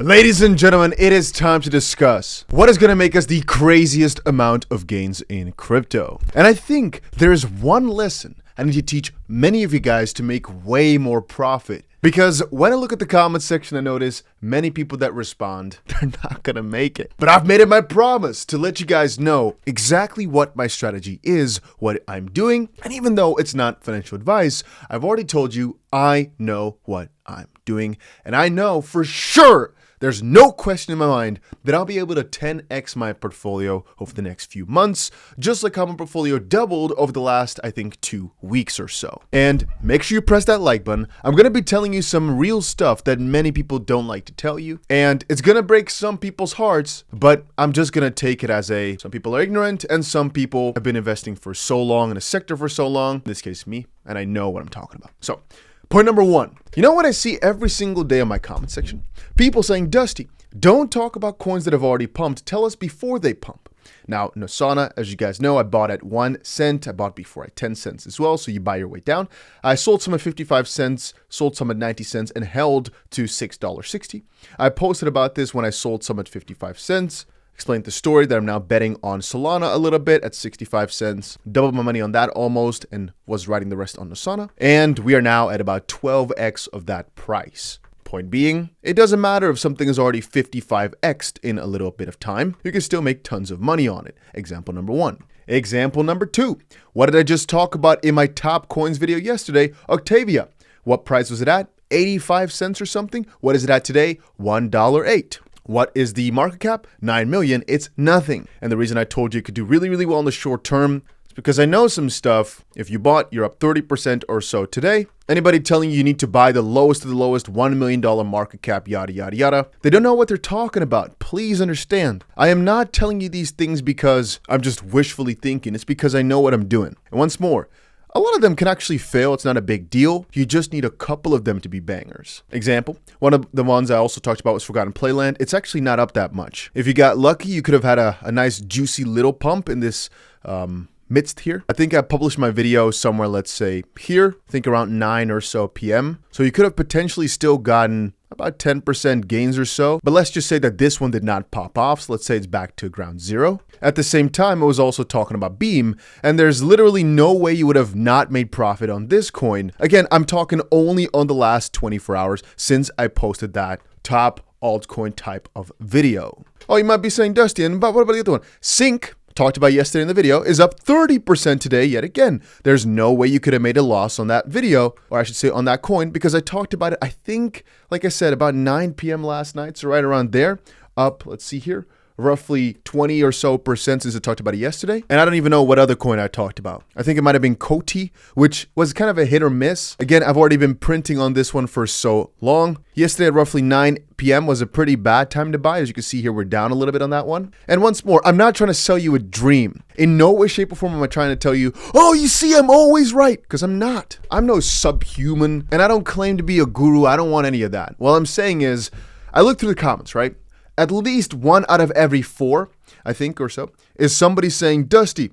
Ladies and gentlemen, it is time to discuss what is going to make us the craziest amount of gains in crypto. And I think there is one lesson I need to teach many of you guys to make way more profit. Because when I look at the comments section, I notice many people that respond, they're not going to make it. But I've made it my promise to let you guys know exactly what my strategy is, what I'm doing. And even though it's not financial advice, I've already told you I know what I'm doing. And I know for sure there's no question in my mind that I'll be able to 10x my portfolio over the next few months, just like how my portfolio doubled over the last, I think, 2 weeks or so. And make sure you press that like button. I'm going to be telling you some real stuff that many people don't like to tell you. And it's going to break some people's hearts, but I'm just going to take it as some people are ignorant and some people have been investing for so long in a sector for so long, in this case me, and I know what I'm talking about. So, point number one, you know what I see every single day in my comment section? People saying, Dusty, don't talk about coins that have already pumped. Tell us before they pump. Now, Solana, as you guys know, I bought at 1 cent. I bought before at 10 cents as well, so you buy your way down. I sold some at 55 cents, sold some at 90 cents, and held to $6.60. I posted about this when I sold some at 55 cents. Explained the story that I'm now betting on Solana a little bit at 65 cents, doubled my money on that almost, and was riding the rest on Solana. And we are now at about 12x of that price. Point being, it doesn't matter if something is already 55x'd in a little bit of time, you can still make tons of money on it. Example number one. Example number two. What did I just talk about in my top coins video yesterday? 𝗬𝗓𝗪. What price was it at? 85 cents or something. What is it at today? $1.08. What is the market cap? 9 million. It's nothing. And the reason I told you it could do really, really well in the short term is because I know some stuff. If you bought, you're up 30% or so today. Anybody telling you need to buy the lowest of the lowest $1 million market cap, yada, yada, yada. They don't know what they're talking about. Please understand. I am not telling you these things because I'm just wishfully thinking. It's because I know what I'm doing. And once more, a lot of them can actually fail. It's not a big deal. You just need a couple of them to be bangers. Example, one of the ones I also talked about was Forgotten Playland. It's actually not up that much. If you got lucky, you could have had a nice juicy little pump in this midst here. I think I published my video somewhere, let's say here, I think around 9 or so p.m. So you could have potentially still gotten about 10% gains or so, but let's just say that this one did not pop off. So let's say it's back to ground zero. At the same time, I was also talking about Beam, and there's literally no way you would have not made profit on this coin. Again, I'm talking only on the last 24 hours since I posted that top altcoin type of video. Oh, you might be saying, Dusty, and what about the other one? Sync, talked about yesterday in the video, is up 30% today yet again. There's no way you could have made a loss on that video, or I should say on that coin, because I talked about it, I think, like I said, about 9 p.m. last night, so right around there, up, let's see here, roughly 20 or so percent since I talked about it yesterday. And I don't even know what other coin I talked about. I think it might have been 𝗬𝗪, which was kind of a hit or miss. Again, I've already been printing on this one for so long. Yesterday at roughly 9 p.m. was a pretty bad time to buy. As you can see here, we're down a little bit on that one. And once more, I'm not trying to sell you a dream. In no way, shape, or form am I trying to tell you, oh, you see, I'm always right. Because I'm not. I'm no subhuman, and I don't claim to be a guru. I don't want any of that. What I'm saying is, I look through the comments, right? At least 1 out of every 4, I think, or so, is somebody saying, Dusty,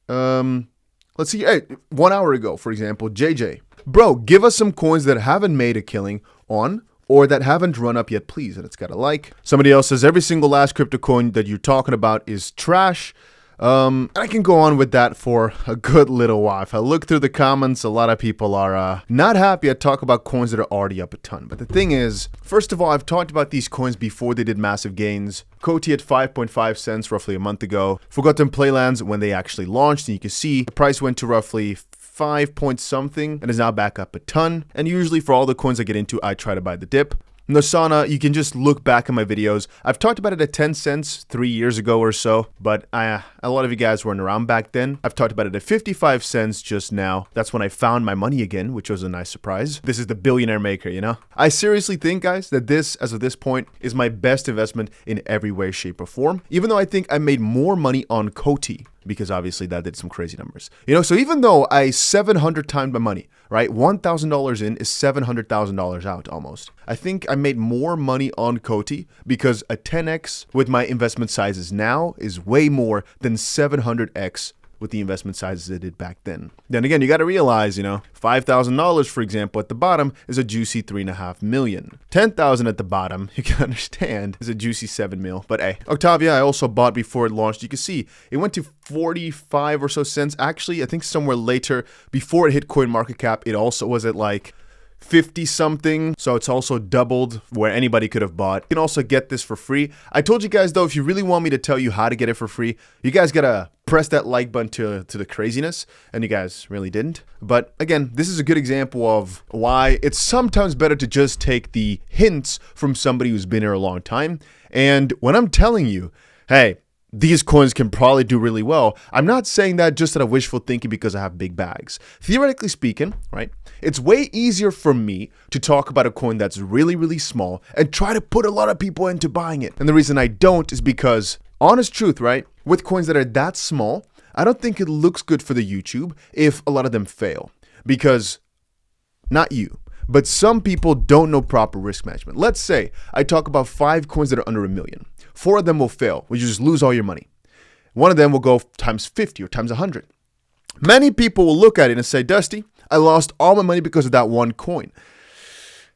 let's see, hey, 1 hour ago, for example, JJ, bro, give us some coins that haven't made a killing on or that haven't run up yet, please. And it's got a like. Somebody else says every single last crypto coin that you're talking about is trash. I can go on with that for a good little while. If I look through the comments, a lot of people are not happy I talk about coins that are already up a ton. But the thing is, first of all, I've talked about these coins before they did massive gains. 𝗬𝗪 at 5.5 cents roughly a month ago. Forgotten Playlands when they actually launched, and you can see the price went to roughly 5 point something and is now back up a ton. And usually for all the coins I get into, I try to buy the dip. Solana, you can just look back at my videos. I've talked about it at 10 cents 3 years ago or so, but a lot of you guys weren't around back then. I've talked about it at 55 cents just now. That's when I found my money again, which was a nice surprise. This is the billionaire maker, you know? I seriously think, guys, that this, as of this point, is my best investment in every way, shape, or form. Even though I think I made more money on 𝗬𝗪, because obviously that did some crazy numbers. You know, so even though I 700 times my money, right? $1,000 in is $700,000 out almost. I think I made more money on 𝗬𝗪 because a 10x with my investment sizes now is way more than 700x with the investment sizes it did back then. Then again, you got to realize, $5,000, for example, at the bottom is a juicy 3.5 million. 10,000 at the bottom, you can understand, is a juicy 7 mil. But hey, Octavia, I also bought before it launched. You can see it went to 45 or so cents. Actually, I think somewhere later, before it hit CoinMarketCap, it also was at like 50 something, so it's also doubled where anybody could have bought. You can also get this for free. I told you guys though, if you really want me to tell you how to get it for free, you guys gotta press that like button to the craziness, and you guys really didn't. But again, this is a good example of why it's sometimes better to just take the hints from somebody who's been here a long time. And when I'm telling you, hey, these coins can probably do really well, I'm not saying that just out of wishful thinking because I have big bags. Theoretically speaking, right, it's way easier for me to talk about a coin that's really, really small and try to put a lot of people into buying it. And the reason I don't is because, honest truth, right, with coins that are that small, I don't think it looks good for the YouTube if a lot of them fail. Because, not you, but some people don't know proper risk management. Let's say I talk about 5 coins that are under 1 million. 4 of them will fail, where you just lose all your money. One of them will go times 50 or times 100. Many people will look at it and say, Dusty, I lost all my money because of that one coin.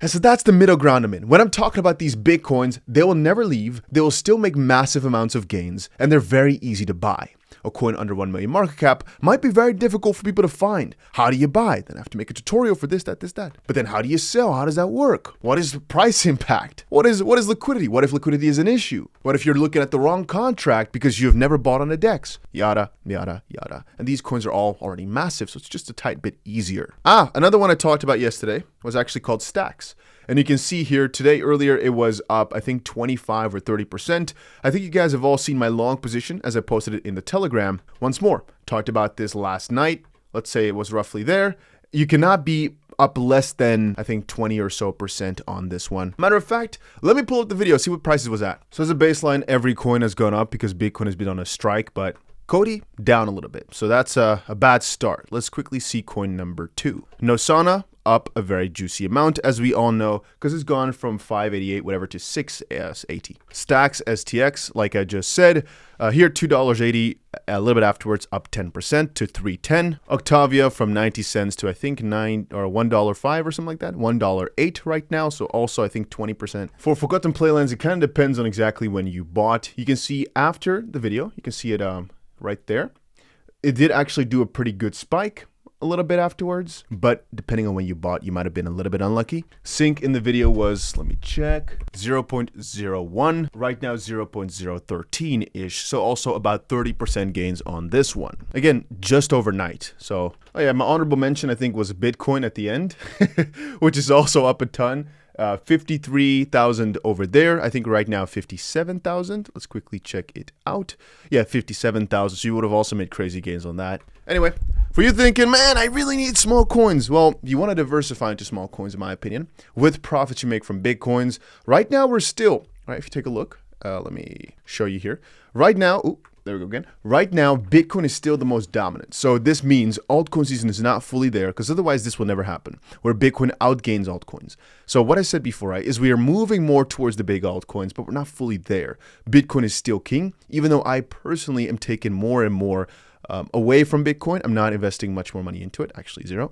And so that's the middle ground I'm in. When I'm talking about these big coins, they will never leave. They will still make massive amounts of gains, and they're very easy to buy. A coin under 1 million market cap might be very difficult for people to find. How do you buy? Then I have to make a tutorial for this, that, this, that. But then how do you sell? How does that work? What is the price impact? What is liquidity? What if liquidity is an issue? What if you're looking at the wrong contract because you've never bought on a DEX? Yada, yada, yada. And these coins are all already massive, so it's just a tight bit easier. Another one I talked about yesterday was actually called Stacks. And you can see here today, earlier, it was up, I think 25 or 30%. I think you guys have all seen my long position as I posted it in the Telegram. Once more, talked about this last night. Let's say it was roughly there. You cannot be up less than, I think, 20 or so % on this one. Matter of fact, let me pull up the video, see what prices was at. So as a baseline, every coin has gone up because Bitcoin has been on a strike, but Cody down a little bit. So that's a bad start. Let's quickly see coin number 2. Nosana up a very juicy amount, as we all know, because it's gone from 588 whatever to 680. Stacks STX, like I just said, here $2.80, a little bit afterwards up 10% to 310. Octavia from 90 cents to I think $1.05 or something like that, $1.08 right now. So also I think 20%. For Forgotten Playlands, it kind of depends on exactly when you bought. You can see after the video, you can see it right there. It did actually do a pretty good spike a little bit afterwards, but depending on when you bought, you might have been a little bit unlucky. Sync in the video was, let me check, 0.01, right now 0.013-ish, so also about 30% gains on this one. Again, just overnight. So, oh yeah, my honorable mention I think was Bitcoin at the end, which is also up a ton. 53,000 over there. I think right now 57,000. Let's quickly check it out. Yeah, 57,000. So you would have also made crazy gains on that. Anyway, for you thinking, man, I really need small coins. Well, you want to diversify into small coins, in my opinion, with profits you make from big coins. Right now, we're still, right, if you take a look, let me show you here. Right now, ooh, there we go again. Right now, Bitcoin is still the most dominant. So this means altcoin season is not fully there, because otherwise this will never happen, where Bitcoin outgains altcoins. So what I said before, right, is we are moving more towards the big altcoins, but we're not fully there. Bitcoin is still king, even though I personally am taking more and more away from Bitcoin. I'm not investing much more money into it, actually zero,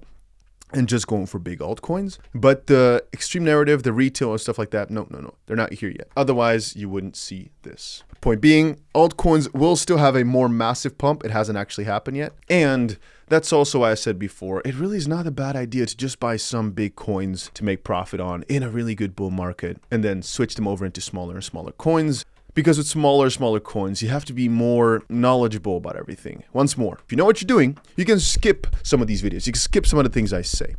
and just going for big altcoins. But the extreme narrative, the retail and stuff like that, no, they're not here yet. Otherwise, you wouldn't see this. Point being, altcoins will still have a more massive pump. It hasn't actually happened yet. And that's also why I said before, it really is not a bad idea to just buy some big coins to make profit on in a really good bull market and then switch them over into smaller and smaller coins. Because with smaller coins, you have to be more knowledgeable about everything. Once more, if you know what you're doing, you can skip some of these videos. You can skip some of the things I say.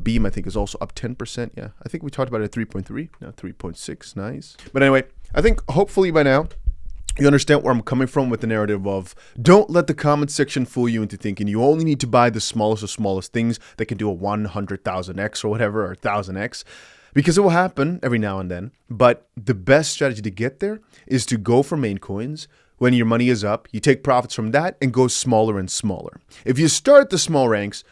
Beam, I think, is also up 10%. Yeah, I think we talked about it at 3.3, now 3.6, nice. But anyway, I think hopefully by now, you understand where I'm coming from with the narrative of don't let the comment section fool you into thinking you only need to buy the smallest of smallest things that can do a 100,000x or whatever, or 1,000x. Because it will happen every now and then, but the best strategy to get there is to go for main coins. When your money is up, you take profits from that and go smaller and smaller. If you start the small ranks,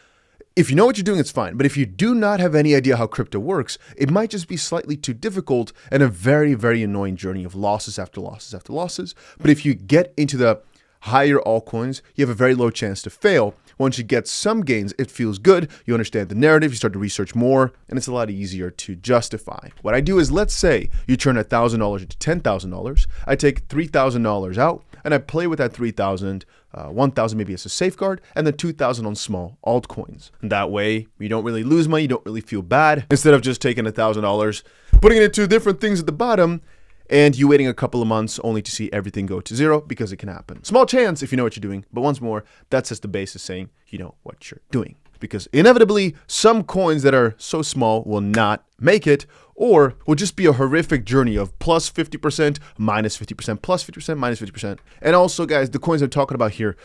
if you know what you're doing, it's fine. But if you do not have any idea how crypto works, it might just be slightly too difficult and a very, very annoying journey of losses after losses after losses. But if you get into the higher altcoins, you have a very low chance to fail. Once you get some gains, it feels good. You understand the narrative, you start to research more, and it's a lot easier to justify. What I do is, let's say you turn $1,000 into $10,000. I take $3,000 out, and I play with that 3,000, 1,000 maybe as a safeguard, and then 2,000 on small altcoins. And that way, you don't really lose money, you don't really feel bad. Instead of just taking $1,000, putting it into different things at the bottom, and you waiting a couple of months only to see everything go to zero, because it can happen. Small chance if you know what you're doing, but once more, that's just the basis saying you know what you're doing. Because inevitably, some coins that are so small will not make it, or will just be a horrific journey of plus 50%, minus 50%, plus 50%, minus 50%. And also, guys, the coins I'm talking about here,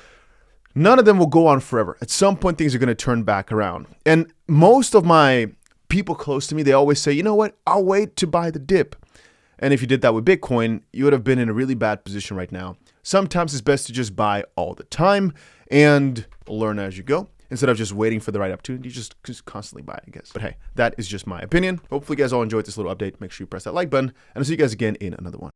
none of them will go on forever. At some point, things are going to turn back around. And most of my people close to me, they always say, you know what, I'll wait to buy the dip. And if you did that with Bitcoin, you would have been in a really bad position right now. Sometimes it's best to just buy all the time and learn as you go, instead of just waiting for the right opportunity. Just constantly buy, I guess. But hey, that is just my opinion. Hopefully you guys all enjoyed this little update. Make sure you press that like button, and I'll see you guys again in another one.